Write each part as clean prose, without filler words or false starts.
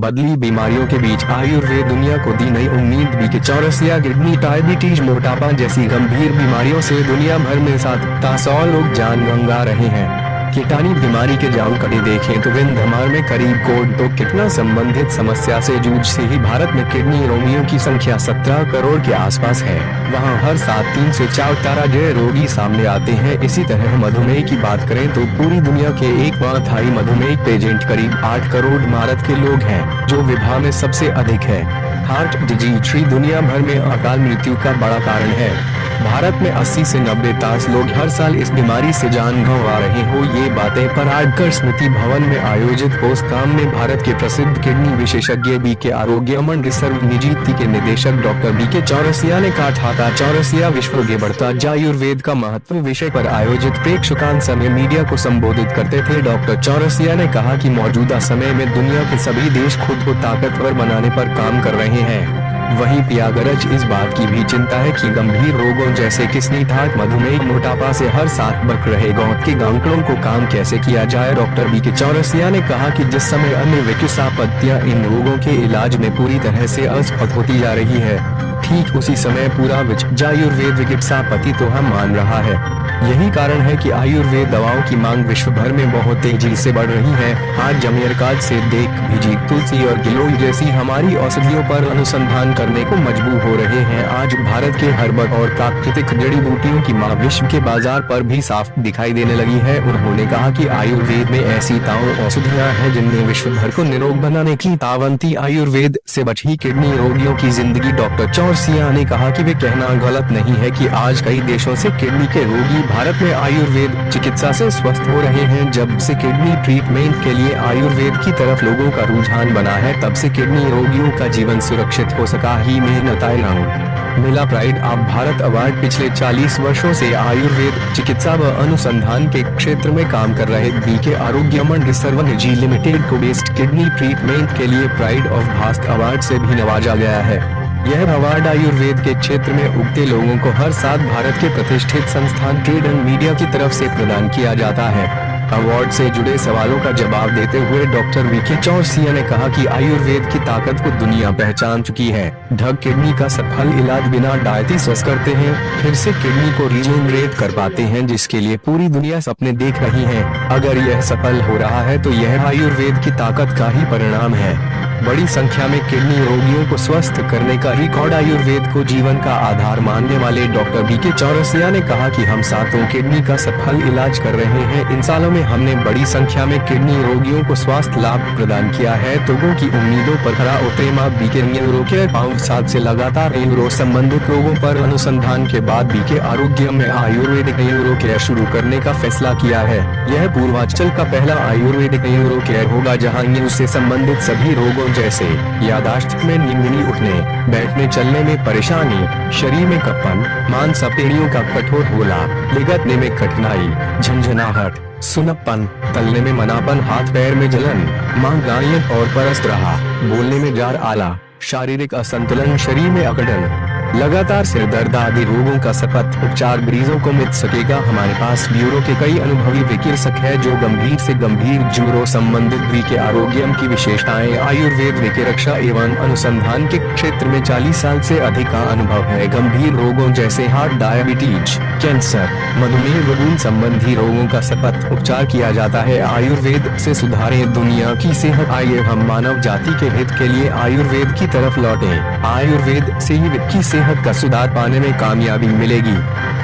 बदली बीमारियों के बीच आयुर्वेद दुनिया को दी नई उम्मीद। बीके चौरसिया किडनी, डायबिटीज, मोटापा जैसी गंभीर बीमारियों से दुनिया भर में 700 लोग जान गंवा रहे हैं। कीटाणु बीमारी के आंकड़े देखें तो विंध्यमार में करीब कोड कितना संबंधित समस्या से जूझ से ही भारत में किडनी रोगियों की संख्या 17 करोड़ के आसपास है। वहां हर साल 3 से 4 तरह रोगी सामने आते हैं। इसी तरह मधुमेह की बात करें तो पूरी दुनिया के 1/4 मधुमेह पेशेंट करीब 8 करोड़ भारत के लोग हैं, जो विभा में सबसे अधिक है। हार्ट डिजीज दुनिया भर में अकाल मृत्यु का बड़ा कारण है। भारत में 80 से 90 लोग हर साल इस बीमारी से जान गंवा रहे हो। ये बातें परागकर स्मृति भवन में आयोजित पोस्टकाम में भारत के प्रसिद्ध किडनी विशेषज्ञ बीके आरोग्यमन रिसर्व निजी के निदेशक डॉक्टर बीके चौरसिया ने कहा था। चौरसिया विश्व के बढ़ता आयुर्वेद का महत्व विषय पर आयोजित प्रेक्षकांत समय मीडिया को संबोधित करते थे। डॉक्टर चौरसिया ने कहा कि मौजूदा समय में दुनिया के सभी देश खुद को ताकतवर बनाने पर काम कर रहे हैं। वहीं प्रयागराज इस बात की भी चिंता है कि गंभीर रोगों जैसे किडनी, हार्ट, मधुमेह, मोटापा से हर साथ बढ़ रहे गौत के आंकड़ों को काम कैसे किया जाए। डॉक्टर बीके चौरसिया ने कहा कि जिस समय अन्य चिकित्सापद्धतियां इन रोगों के इलाज में पूरी तरह से असफल होती जा रही है, ठीक उसी समय पूरा विश्व आयुर्वेद चिकित्सा पद्धति मान रहा है। यही कारण है कि आयुर्वेद दवाओं की मांग विश्व भर में बहुत तेजी से बढ़ रही है। आज अमेरिका से देख भीजी, तुलसी और गिलोय जैसी हमारी औषधियों पर अनुसंधान करने को मजबूर हो रहे हैं। आज भारत के हर्बल और प्राकृतिक जड़ी बूटियों की मांग विश्व के बाजार पर भी साफ दिखाई देने लगी है। उन्होंने कहा कि आयुर्वेद में ऐसी औषधियाँ हैं जिनमें विश्व भर को निरोग बनाने की तावंती आयुर्वेद से बची किडनी रोगियों की जिंदगी। डॉक्टर चौरसिया ने कहा कि वे कहना गलत नहीं है कि आज कई देशों से किडनी के रोगी भारत में आयुर्वेद चिकित्सा से स्वस्थ हो रहे हैं। जब से किडनी ट्रीटमेंट के लिए आयुर्वेद की तरफ लोगों का रुझान बना है, तब से किडनी रोगियों का जीवन सुरक्षित हो सका ही। मिला प्राइड ऑफ भारत अवार्ड। पिछले 40 वर्षों से आयुर्वेद चिकित्सा व अनुसंधान के क्षेत्र में काम कर रहे बीके आरोग्यमन रिसर्व निजी लिमिटेड को बेस्ट किडनी ट्रीटमेंट के लिए प्राइड ऑफ भारत अवार्ड से भी नवाजा गया है। यह अवार्ड आयुर्वेद के क्षेत्र में उगते लोगों को हर साल भारत के प्रतिष्ठित संस्थान ट्रेड एंड मीडिया की तरफ से प्रदान किया जाता है। अवार्ड से जुड़े सवालों का जवाब देते हुए डॉक्टर बीके चौरसिया ने कहा कि आयुर्वेद की ताकत को दुनिया पहचान चुकी है। ढक किडनी का सफल इलाज बिना डायलिसिस करते हैं, फिर से किडनी को रीजनरेट कर पाते हैं, जिसके लिए पूरी दुनिया सपने देख रही है। अगर यह सफल हो रहा है तो यह आयुर्वेद की ताकत का ही परिणाम है। बड़ी संख्या में किडनी रोगियों को स्वस्थ करने का रिकॉर्ड आयुर्वेद को जीवन का आधार मानने वाले डॉक्टर बीके चौरसिया ने कहा कि हम 7 किडनी का सफल इलाज कर रहे हैं। इन सालों में हमने बड़ी संख्या में किडनी रोगियों को स्वास्थ्य लाभ प्रदान किया है। लोगों की उम्मीदों पर खरा उतरे बीके न्यूरोकेयर 5 साल से लगातार न्यूरो संबंधित रोगों पर अनुसंधान के बाद बीके आरोग्य में आयुर्वेदिक न्यूरोकेयर शुरू करने का फैसला किया है। यह पूर्वांचल का पहला आयुर्वेदिक न्यूरोकेयर होगा जहां न्यूरो से संबंधित सभी रोगों जैसे यादाश्त में नींद, उठने बैठने चलने में परेशानी, शरीर में कपन, मांसपेशियों का कठोर होला, लिगटने में कठिनाई, झंझनाहट, सुनपन, तलने में मनापन, हाथ पैर में जलन, मांग गायन और परस्त रहा, बोलने में जार आला, शारीरिक असंतुलन, शरीर में अकड़न, लगातार सिर दर्द आदि रोगों का सतत उपचार मरीजों को मिल सकेगा। हमारे पास ब्यूरो के कई अनुभवी चिकित्सक है जो गंभीर से गंभीर जूरो संबंधित बीके आरोग्यम की विशेषताएं आयुर्वेद के रक्षा एवं अनुसंधान के क्षेत्र में 40 साल से अधिक का अनुभव है। गंभीर रोगों जैसे हार्ट, डायबिटीज, कैंसर, मधुमेह, वगून संबंधी रोगों का सतत उपचार किया जाता है। आयुर्वेद से सुधारे दुनिया की सेहत। आइए हम मानव जाति के हित के लिए आयुर्वेद की तरफ लौटे। आयुर्वेद से ही की सेहत का सुधार पाने में कामयाबी मिलेगी।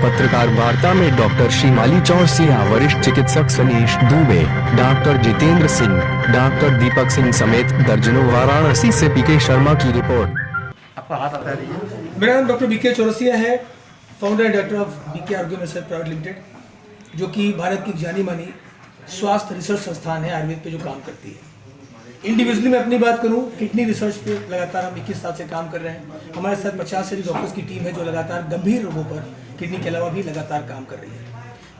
पत्रकार वार्ता में डॉक्टर शिमाली चौरसिया, वरिष्ठ चिकित्सक सनीश दुबे, डॉक्टर जितेंद्र सिंह, डॉक्टर दीपक सिंह समेत दर्जनों। वाराणसी से पीके शर्मा की रिपोर्ट। आपका हाथ आता है। मेरा नाम डॉक्टर बीके चौरसिया है, founder and director of BK Arogyaman research private limited, जो कि भारत की जानी मानी स्वास्थ्य रिसर्च संस्थान है आयुर्वेद पे जो काम करती है। इंडिविजुअली मैं अपनी बात करूं, किडनी रिसर्च पे लगातार हम 21 साल से काम कर रहे हैं। हमारे साथ 50 से डॉक्टर्स की टीम है जो लगातार गंभीर रोगों पर किडनी के अलावा भी लगातार काम कर रही है।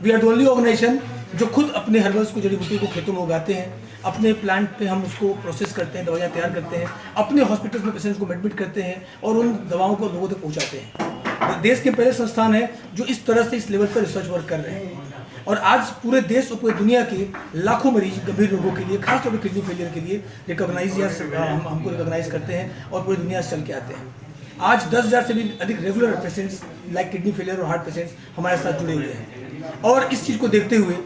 We are the only organization जो खुद अपने हर्बल्स को, जड़ी बूटी को खेतों में उगाते हैं, अपने प्लांट पे हम उसको प्रोसेस करते हैं, दवाइयाँ तैयार करते हैं, अपने हॉस्पिटल में पेशेंट्स को एडमिट करते हैं और उन दवाओं को लोगों तक पहुँचाते हैं। देश के पहले संस्थान है जो इस तरह से इस लेवल पर रिसर्च वर्क कर रहे हैं। और आज पूरे देश और पूरे दुनिया के लाखों मरीज गंभीर रोगों के लिए, खासतौर पर किडनी फेलियर के लिए रिकॉग्नाइज या हमको रिकॉग्नाइज करते हैं और पूरी दुनिया से चल के आते हैं। आज 10,000 से भी अधिक regular patients like kidney failure और हार्ट पेशेंट्स हमारे साथ जुड़े हुए हैं। और इस चीज़ को देखते हुए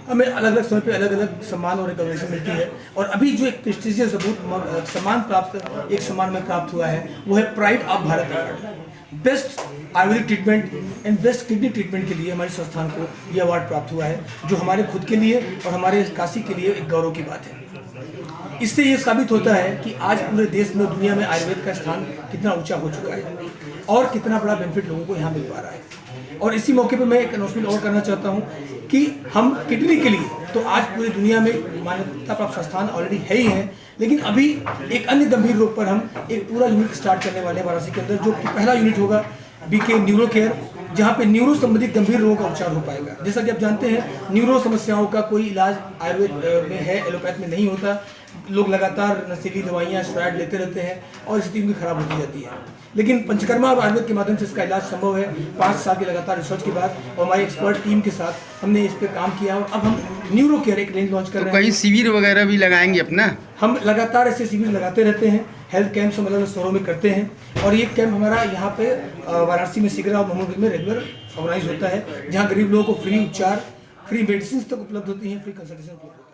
हमें अलग अलग समय पे अलग अलग सम्मान और रिकॉग्निशन मिलती है। और अभी जो एक प्रेस्टिजियस सम्मान प्राप्त एक सम्मान में प्राप्त हुआ है वो है pride of Bharat award. Best Ayurvedic treatment and best kidney treatment के लिए हमारे संस्थान को ये अवार्ड प्राप्त हुआ है, जो हमारे खुद के लिए और हमारे काशी के लिए एक गौरव की बात है। इससे ये साबित होता है कि आज पूरे देश में दुनिया में आयुर्वेद का स्थान कितना ऊंचा हो चुका है और कितना बड़ा बेनिफिट लोगों को यहाँ मिल पा रहा है। और इसी मौके पर मैं एक अनाउंसमेंट और करना चाहता हूँ कि हम किडनी के लिए तो आज पूरी दुनिया में मान्यता प्राप्त संस्थान ऑलरेडी है ही है, लेकिन अभी एक अन्य गंभीर रोग पर हम एक पूरा यूनिट स्टार्ट करने वाले हैं वाराणसी के अंदर, जो कि पहला यूनिट होगा बीके न्यूरो केयर, जहाँ पे न्यूरो संबंधित गंभीर रोगों का उपचार हो पाएगा। जैसा कि आप जानते हैं न्यूरो समस्याओं का कोई इलाज आयुर्वेद में है, एलोपैथ में नहीं होता। लोग लगातार नशीली दवाइयाँ स्टेरॉइड लेते रहते हैं और स्थिति भी खराब होती जाती है। लेकिन पंचकर्मा और आयुर्वेद के माध्यम से इसका इलाज संभव है। 5 साल की लगातार रिसर्च के बाद और हमारी एक्सपर्ट टीम के साथ हमने इस पर काम किया और अब हम न्यूरो केयर एक रेंज लॉन्च कर रहे हैं। कहीं शिविर वगैरह भी लगाएंगे अपना? हम लगातार ऐसे शिविर लगाते रहते हैं, हेल्थ कैंप्स अलग अलग शहरों में करते हैं। और ये कैंप हमारा यहाँ पे वाराणसी में सिगरा और मोहम्मदगंज में रेगुलर ऑर्गेनाइज होता है, जहाँ गरीब लोगों को फ्री उपचार, फ्री मेडिसिन तक उपलब्ध होती हैं, फ्री कंसल्टेशन उपलब्ध होती है।